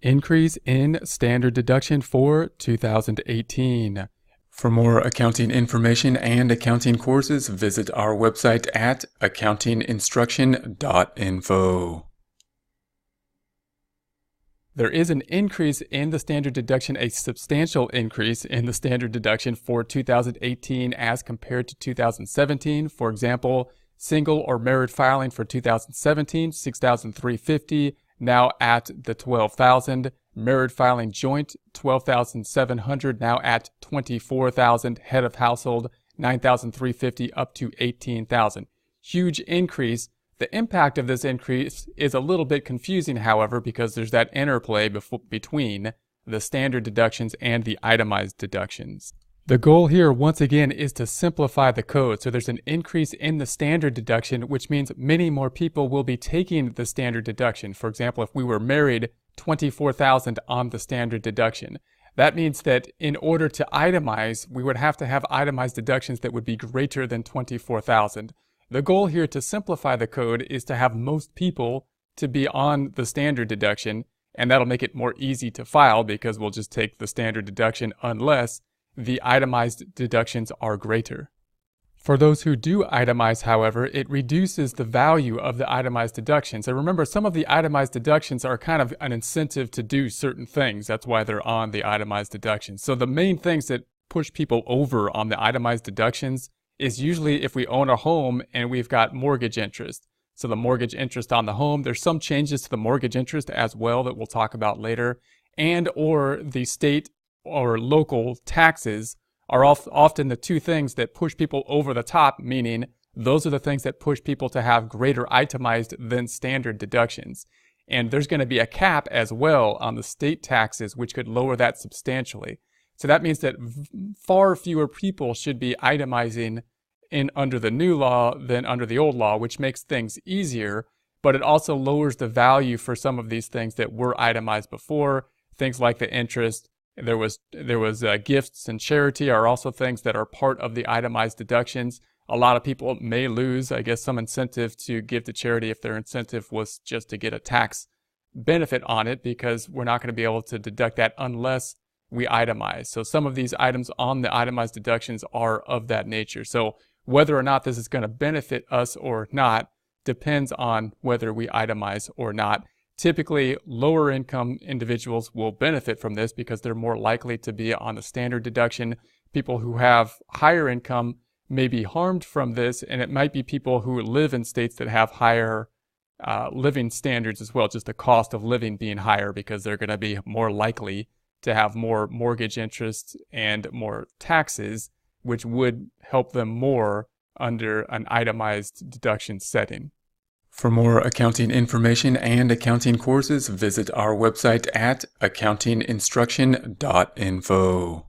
Increase in standard deduction for 2018. For more accounting information and accounting courses, visit our website at accountinginstruction.info. There is an increase in the standard deduction, a substantial increase in the standard deduction for 2018 as compared to 2017. For example, single or married filing for 2017, $6,350, now at the $12,000. Married filing joint, $12,700, now at $24,000. Head of household, $9,350 up to $18,000. Huge increase. The impact of this increase is a little bit confusing, however, because there's that interplay between the standard deductions and the itemized deductions. The goal here, once again, is to simplify the code. So there's an increase in the standard deduction, which means many more people will be taking the standard deduction. For example, if we were married, $24,000 on the standard deduction. That means that in order to itemize, we would have to have itemized deductions that would be greater than $24,000. The goal here to simplify the code is to have most people to be on the standard deduction, and that'll make it more easy to file because we'll just take the standard deduction unless the itemized deductions are greater. For those who do itemize, however, it reduces the value of the itemized deductions. And remember, some of the itemized deductions are kind of an incentive to do certain things. That's why they're on the itemized deductions. So the main things that push people over on the itemized deductions is usually if we own a home and we've got mortgage interest. So the mortgage interest on the home, there's some changes to the mortgage interest as well that we'll talk about later, and or the state or local taxes are often the two things that push people over the top, meaning those are the things that push people to have greater itemized than standard deductions. And there's going to be a cap as well on the state taxes, which could lower that substantially. So that means that far fewer people should be itemizing under the new law than under the old law, which makes things easier, but it also lowers the value for some of these things that were itemized before. Things like the interest, there was gifts and charity are also things that are part of the itemized deductions. A lot of people may lose, I guess, some incentive to give to charity if their incentive was just to get a tax benefit on it, because we're not going to be able to deduct that unless we itemize. So some of these items on the itemized deductions are of that nature. So whether or not this is going to benefit us or not depends on whether we itemize or not. Typically, lower income individuals will benefit from this because they're more likely to be on the standard deduction. People who have higher income may be harmed from this, and it might be people who live in states that have higher living standards as well, just the cost of living being higher, because they're going to be more likely to have more mortgage interest and more taxes, which would help them more under an itemized deduction setting. For more accounting information and accounting courses, visit our website at accountinginstruction.info.